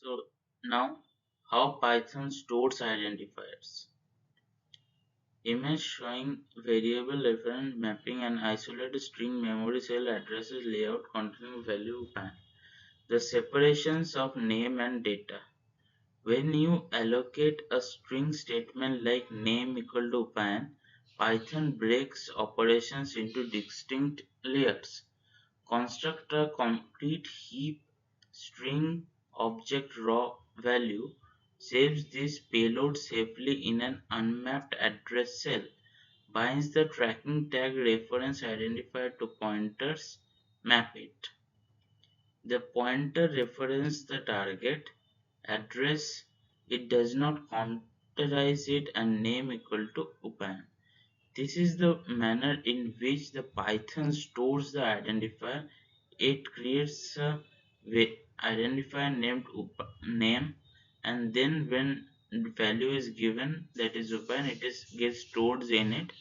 So now, how Python stores identifiers. Image showing variable reference mapping and isolated string memory cell addresses layout containing value pan. The separations of name and data. When you allocate a string statement like name equal to pan, Python breaks operations into distinct layers. Construct a complete heap string object raw value, saves this payload safely in an unmapped address cell, binds the tracking tag reference identifier to pointers, map it. The pointer references the target address, it does not counterize it, and name equal to upan. This is the manner in which the Python stores the identifier. It creates a identifier named name, and then when the value is given, that is upan, gets stored in it,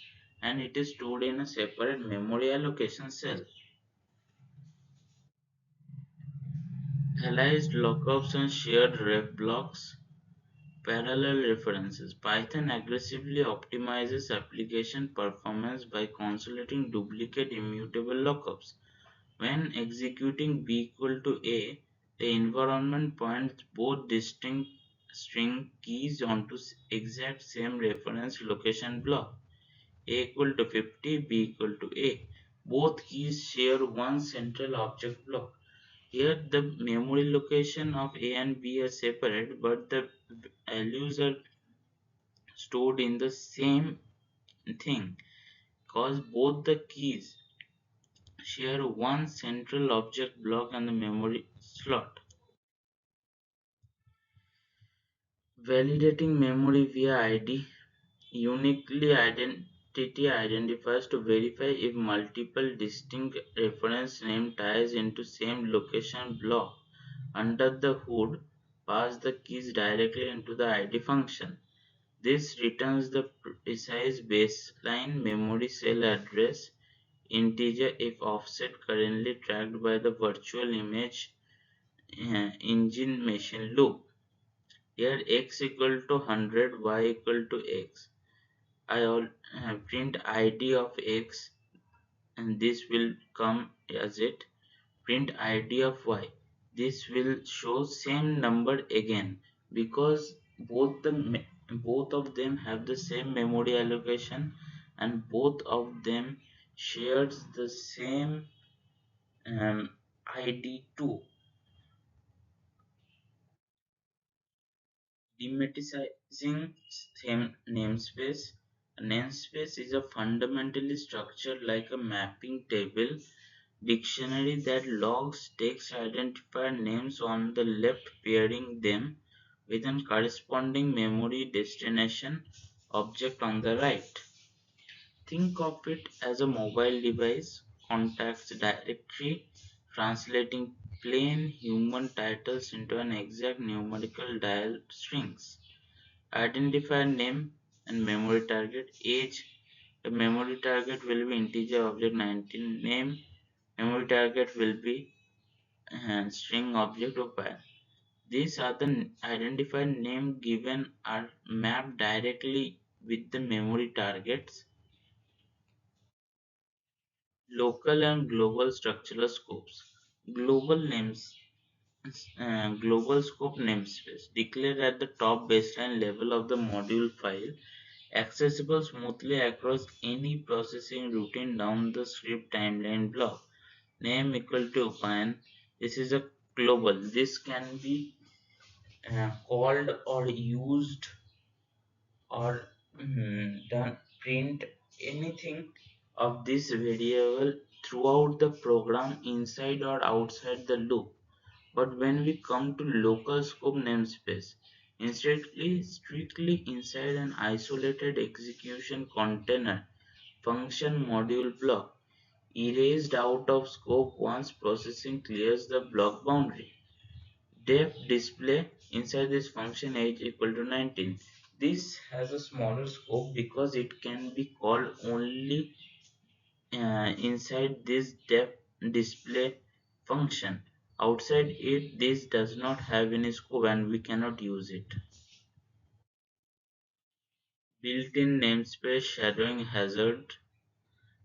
and it is stored in a separate memory allocation cell. Aliased lookups and shared ref blocks. Parallel references. Python aggressively optimizes application performance by consolidating duplicate immutable lookups. When executing b equal to a, the environment points both distinct string keys onto exact same reference location block. A equal to 50, b equal to a. Both keys share one central object block. Here the memory location of A and B are separate, but the values are stored in the same thing because both the keys share one central object block and the memory slot. Validating memory via ID. Uniquely identity identifiers to verify if multiple distinct reference name ties into same location block. Under the hood, pass the keys directly into the ID function. This returns the precise baseline memory cell address integer if offset currently tracked by the virtual image engine machine loop. Here x equal to 100, y equal to x. I print id of x, and this will come as it. Print id of y. This will show same number again because both of them have the same memory allocation, and both of them shares the same id too. Demythicizing namespace. A namespace is a fundamentally structured like a mapping table dictionary that logs text identifier names on the left, pairing them with a corresponding memory destination object on the right. Think of it as a mobile device contacts directory translating plain human titles into an exact numerical dial strings. Identifier name and memory target. Age. The memory target will be integer object 19. Name. Memory target will be string object of pi. These are the identifier name given are mapped directly with the memory targets. Local and global structural scopes. Global names, global scope namespace declared at the top baseline level of the module file, accessible smoothly across any processing routine down the script timeline block. Name equal to pan. This is a global. This can be called or used or done print anything of this variable throughout the program inside or outside the loop. But when we come to local scope namespace, strictly inside an isolated execution container function module block, erased out of scope once processing clears the block boundary. Def display inside this function age equal to 19. This has a smaller scope because it can be called only inside this def display function. Outside it, this does not have any scope and we cannot use it. Built-in namespace shadowing hazard.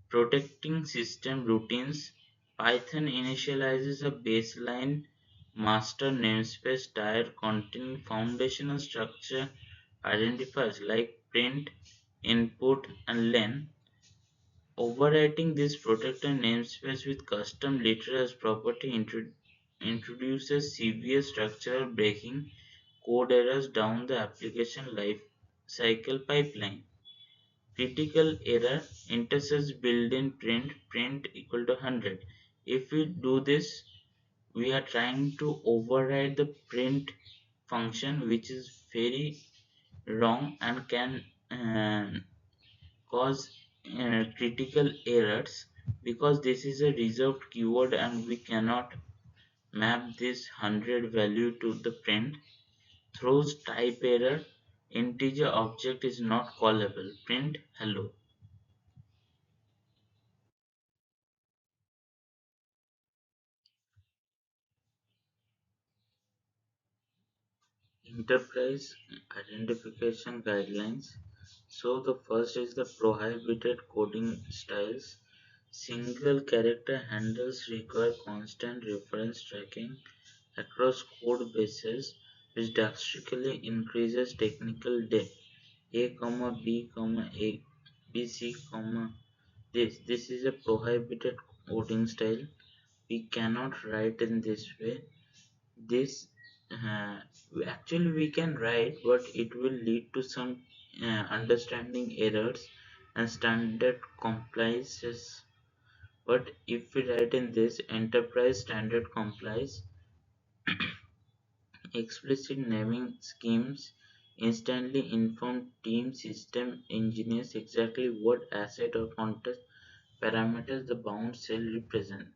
Protecting system routines. Python initializes a baseline master namespace tier containing foundational structure identifiers like print, input, and len. Overwriting this protected namespace with custom literals property introduces severe structural breaking code errors down the application life cycle pipeline. Critical error intercepts built-in print equal to 100. If we do this, we are trying to override the print function, which is very wrong and can cause critical errors, because this is a reserved keyword and we cannot map this 100 value to the print. Throws type error, integer object is not callable, print hello. Enterprise identification guidelines. So the first is the prohibited coding styles. Single character handles require constant reference tracking across code bases, which drastically increases technical debt. A comma B comma A B C comma this is a prohibited coding style. We cannot write in this way. This uh, actually we can write, but it will lead to some understanding errors and standard compliances. But if we write in this enterprise standard complies, explicit naming schemes instantly inform team system engineers exactly what asset or context parameters the bound cell represent,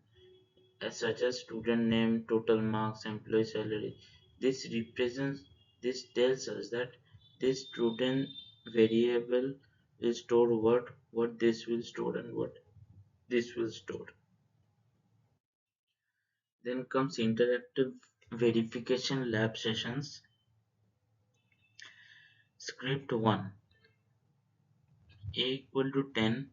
such as student name, total marks, employee salary. This represents this tells us that this student variable will store what this will store, and what this will store. Then comes interactive verification lab sessions. Script 1. A equal to 10,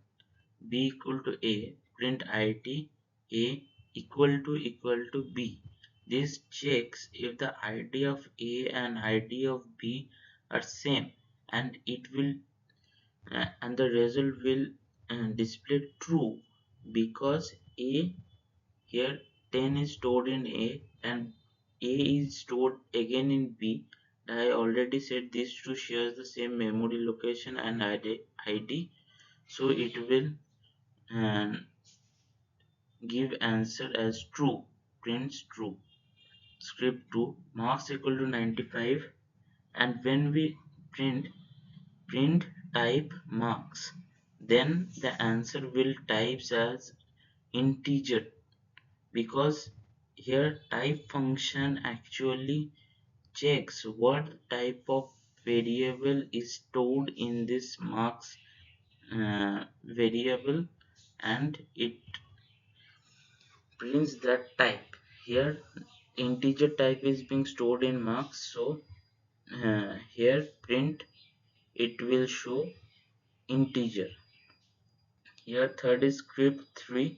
B equal to A, print id A equal to B. This checks if the id of A and id of B are same, and it will and the result will display true, because A here 10 is stored in A and A is stored again in B. I already said these two shares the same memory location and ID, so it will uh, give answer as true, prints true. Script 2, marks equal to 95, and when we print type marks, then the answer will types as integer, because here type function actually checks what type of variable is stored in this marks variable, and it prints that type. Here integer type is being stored in marks, so here print it will show integer. Here third is script 3,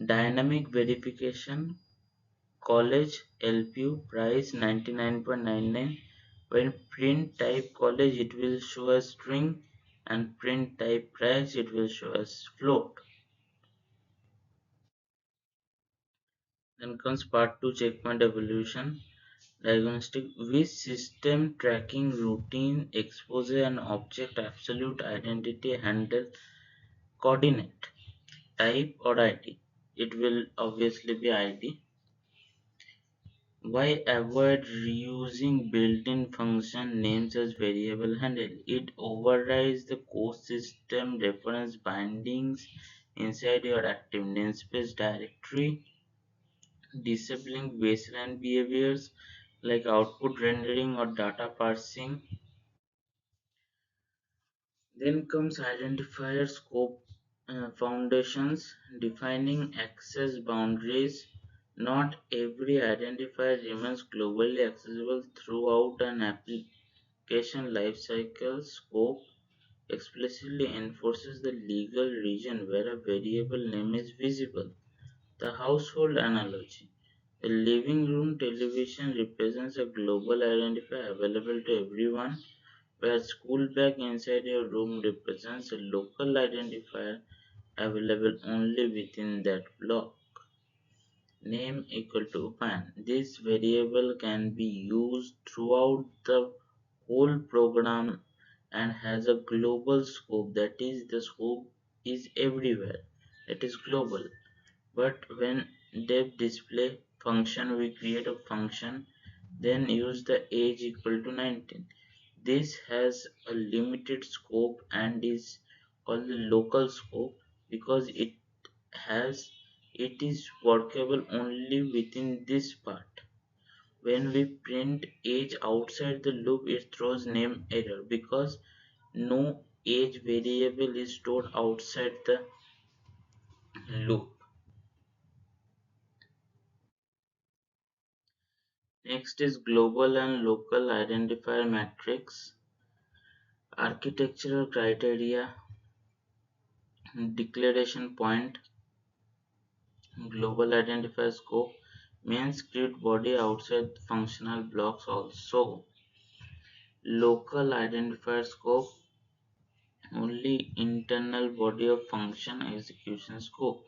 dynamic verification. College LPU price 99.99. When print type college it will show as string, and print type price it will show as float. Then comes part 2, checkpoint evolution. Diagnostic, which system tracking routine exposure and object absolute identity handle coordinate, type or ID? It will obviously be ID. Why avoid reusing built-in function names as variable handle? It overrides the core system reference bindings inside your active namespace directory, disabling baseline behaviors like output rendering or data parsing. Then comes identifier scope foundations, defining access boundaries. Not every identifier remains globally accessible throughout an application lifecycle. Scope explicitly enforces the legal region where a variable name is visible. The household analogy. A living room television represents a global identifier available to everyone, where school bag inside your room represents a local identifier available only within that block. Name equal to pan. This variable can be used throughout the whole program and has a global scope, that is, the scope is everywhere. It is global. But when def display function, we create a function, then use the age equal to 19. This has a limited scope and is called the local scope because has it is workable only within this part. When we print age outside the loop, it throws name error because no age variable is stored outside the loop. Next is global and local identifier matrix, architectural criteria, declaration point, global identifier scope, main script body outside functional blocks also. Local identifier scope, only internal body of function execution scope.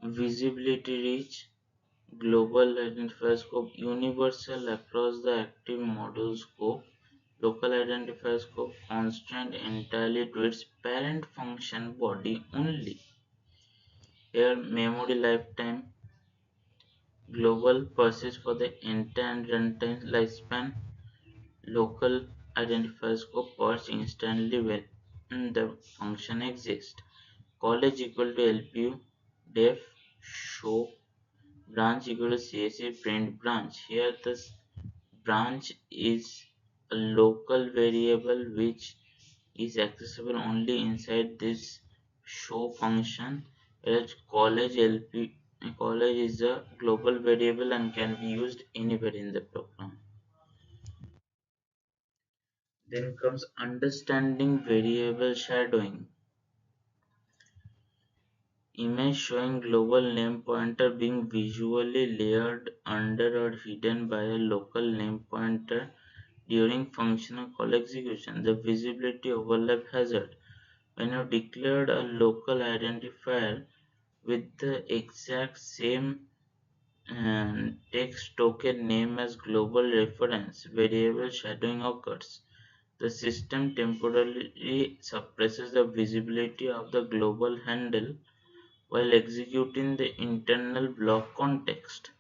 Visibility reach, global identifier scope, universal across the active module scope. Local identifier scope, constrained entirely to its parent function body only. Here memory lifetime, global persists for the entire runtime lifespan. Local identifier scope persists instantly when the function exists. College equal to LPU, def, show, branch equal to CSV print branch. Here the branch is a local variable which is accessible only inside this show function, whereas college is a global variable and can be used anywhere in the program. Then comes understanding variable shadowing. Image showing global name pointer being visually layered under or hidden by a local name pointer during functional call execution. The visibility overlap hazard. When you declared a local identifier with the exact same text token name as global reference, variable shadowing occurs. The system temporarily suppresses the visibility of the global handle while executing the internal block context.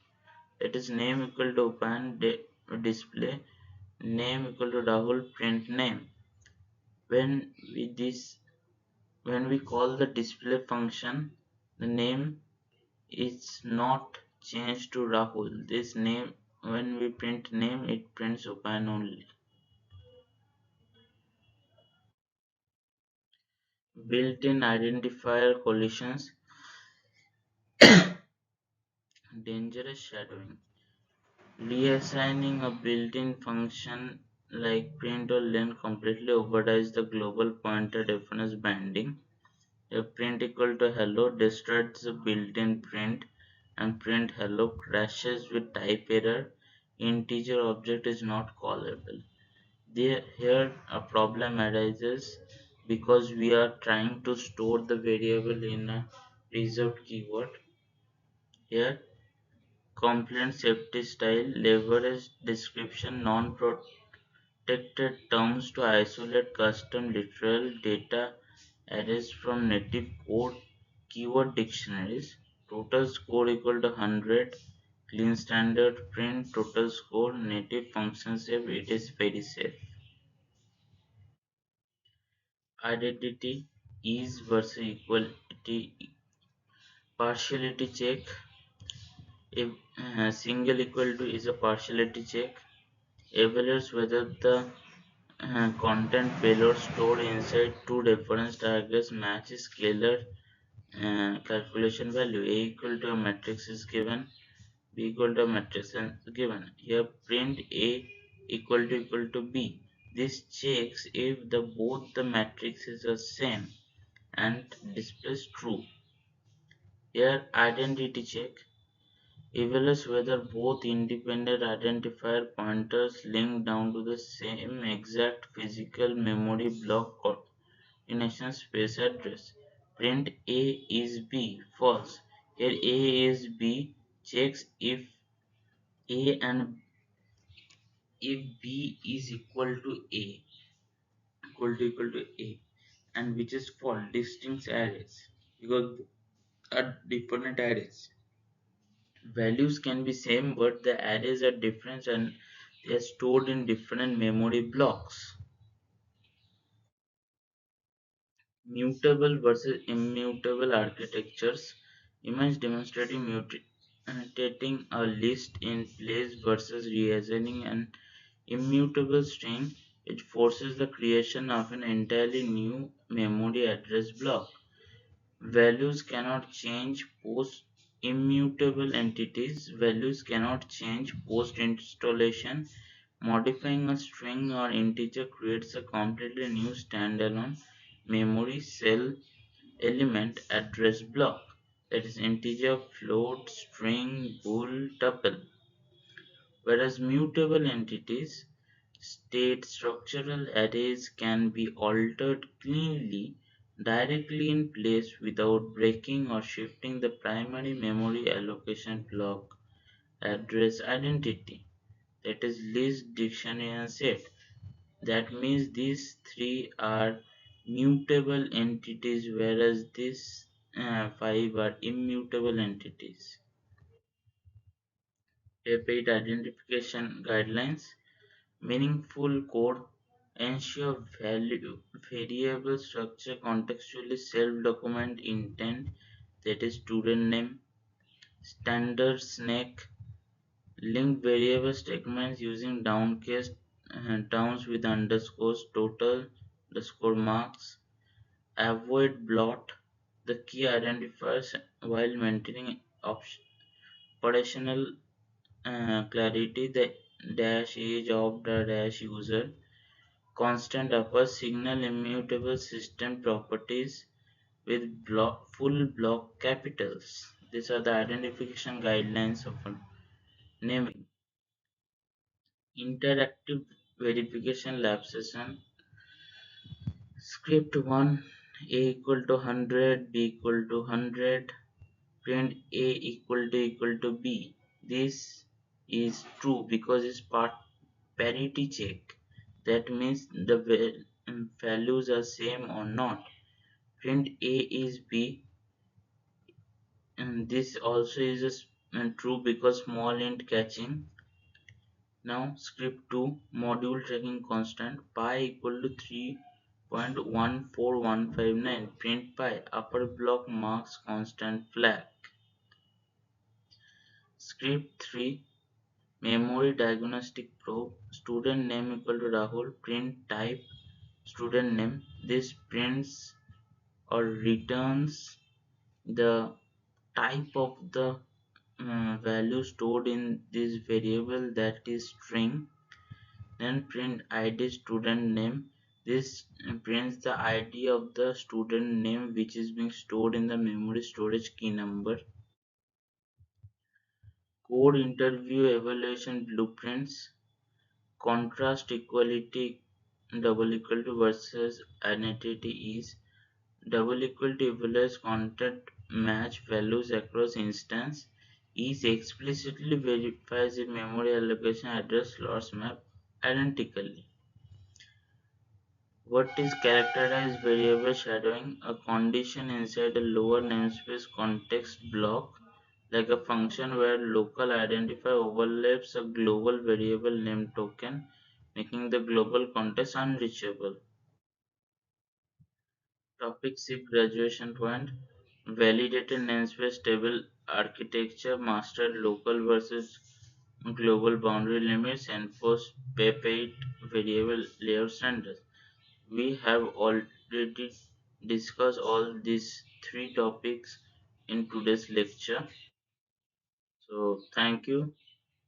That is name equal to pan display, name equal to Rahul print name. When when we call the display function, the name is not changed to Rahul. This name, when we print name, it prints Upan only. Built-in identifier collisions, dangerous shadowing. Reassigning a built-in function like print or len completely overrides the global pointer difference binding. If print equal to hello destroys the built-in print and print hello crashes with type error, integer object is not callable. Here a problem arises because we are trying to store the variable in a reserved keyword. Here complaint safety style leverage description non-protected terms to isolate custom literal data arrays from native code keyword dictionaries. Total score equal to 100. Clean standard print total score native function safe. It is very safe. Identity is versus equality partiality check. If single equal to is a partiality check, evaluates whether the content payload stored inside two reference targets match scalar calculation value a equal to a matrix is given, b equal to a matrix is given. Here print a equal to b. This checks if the both the matrices are same and displays true. Here identity check evaluates whether both independent identifier pointers link down to the same exact physical memory block coordination space address. Print A is B false. Here A is B checks A and if B is equal to A and which is false distinct arrays because are different arrays. Values can be same but the arrays are different and they are stored in different memory blocks. Mutable versus immutable architectures. Image demonstrating mutating a list in place versus reassigning an immutable string. It forces the creation of an entirely new memory address block. Values cannot change post immutable entities. Values cannot change post installation. Modifying a string or integer creates a completely new standalone memory cell element address block, that is integer, float, string, bool, tuple. Whereas mutable entities, state structural arrays can be altered cleanly directly in place without breaking or shifting the primary memory allocation block address identity, that is list, dictionary and set. That means these three are mutable entities whereas these five are immutable entities. Peptide identification guidelines. Meaningful code ensure variable structure contextually self-document intent, that is student name, standard snake, link variable statements using downcase terms with underscores, total underscore marks, avoid blot, the key identifiers while maintaining operational clarity, the dash age of the dash user, constant upper signal immutable system properties with full block capitals. These are the identification guidelines of naming. Interactive verification lab session. Script 1 A equal to 100, B equal to 100, print A equal to B. This is true because it's part parity check. That means the values are same or not. Print A is B, and this also is true because small int catching. Now script 2 module tracking constant pi equal to 3.14159, print pi upper block marks constant flag. Script 3 memory diagnostic probe student name equal to Rahul, print type student name. This prints or returns the type of the value stored in this variable, that is string. Then print id student name. This prints the id of the student name which is being stored in the memory storage key number. Code interview evaluation blueprints. Contrast equality double equal to versus identity is double equal to evaluates content match values across instance. Each explicitly verifies if memory allocation address slots map identically. What is characterized variable shadowing? A condition inside a lower namespace context block, like a function where local identifier overlaps a global variable name token, making the global context unreachable. Topic 6 Graduation point. Validated namespace table architecture, mastered local versus global boundary limits, enforced pay variable layout standards. We have already discuss all these three topics in today's lecture. So thank you.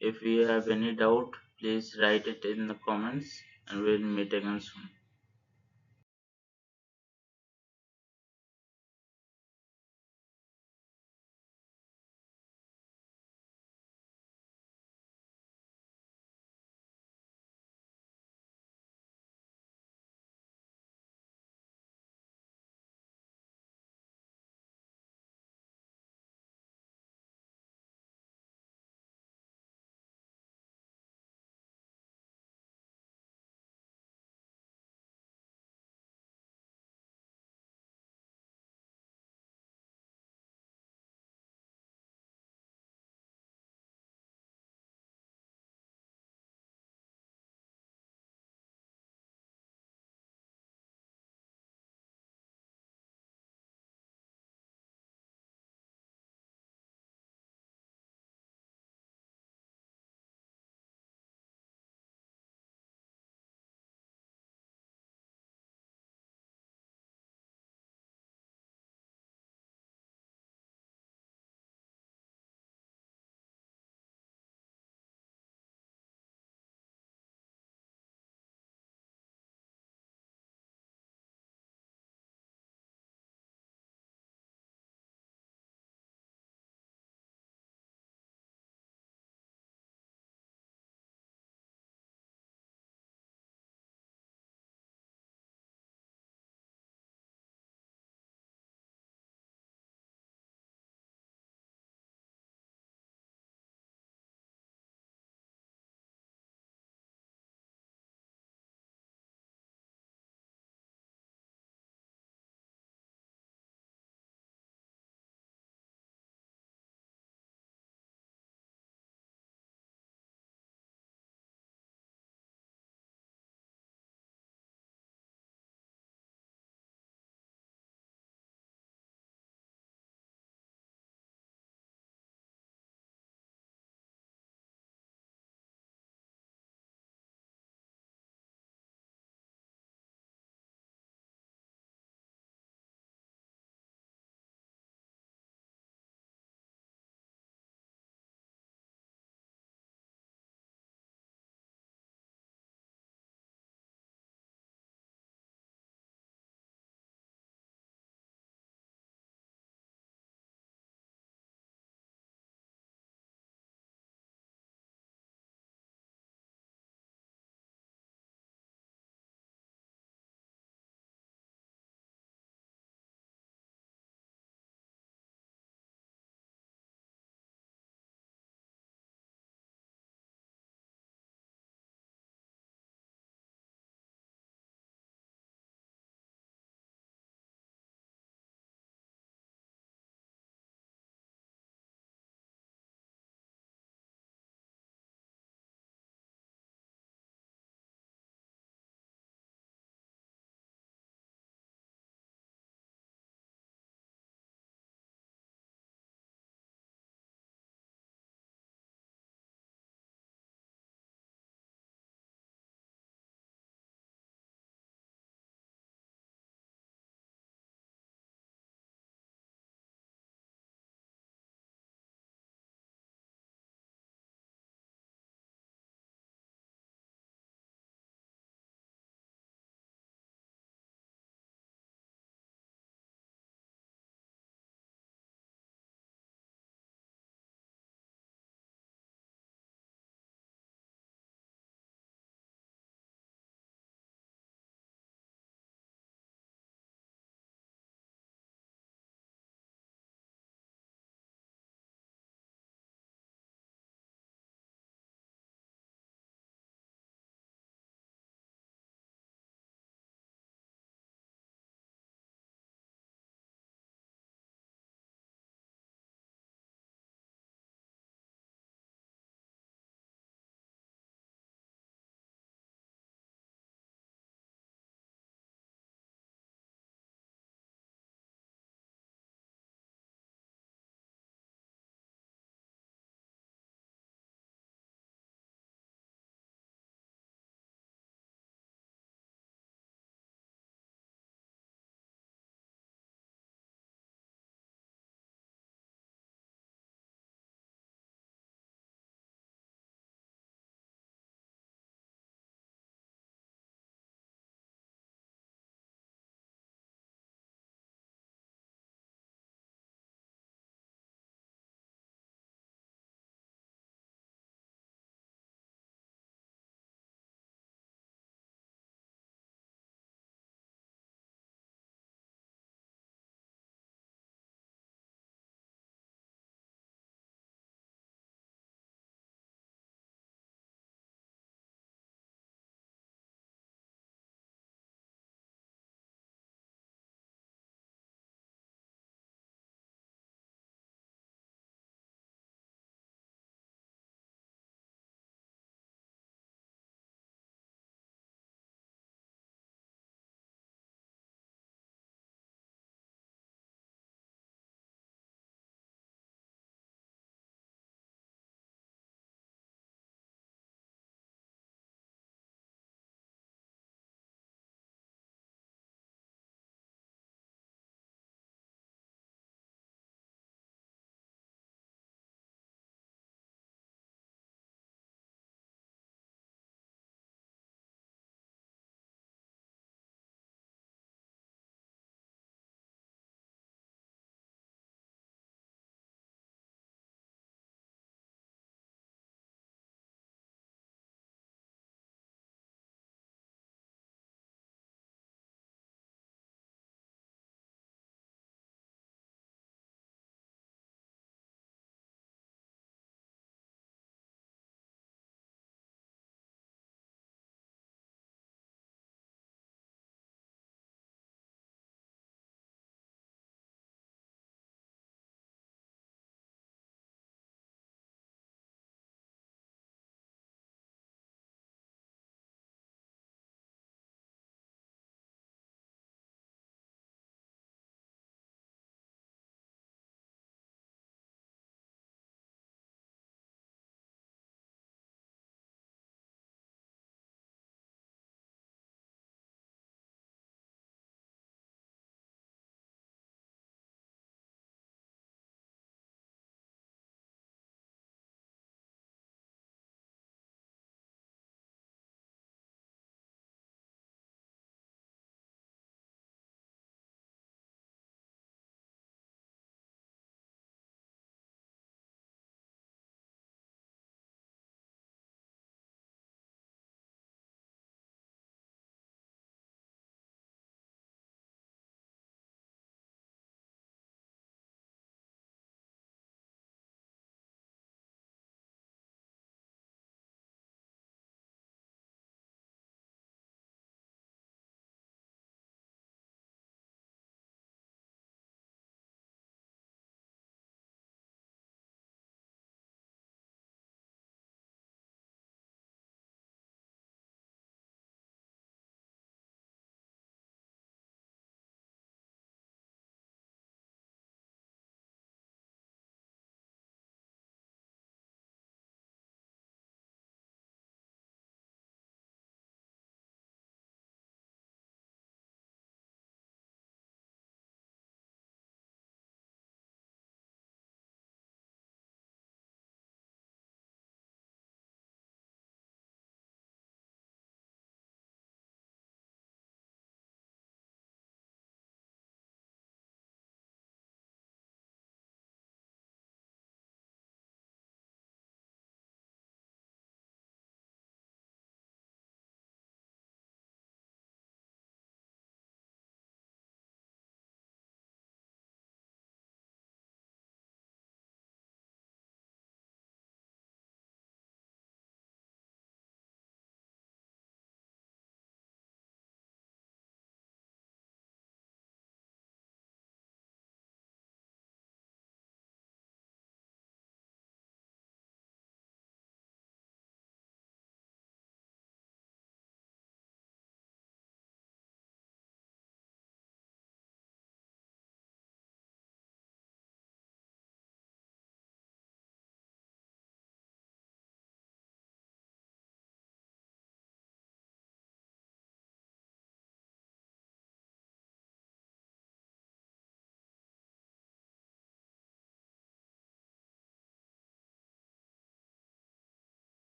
If you have any doubt, please write it in the comments and we'll meet again soon.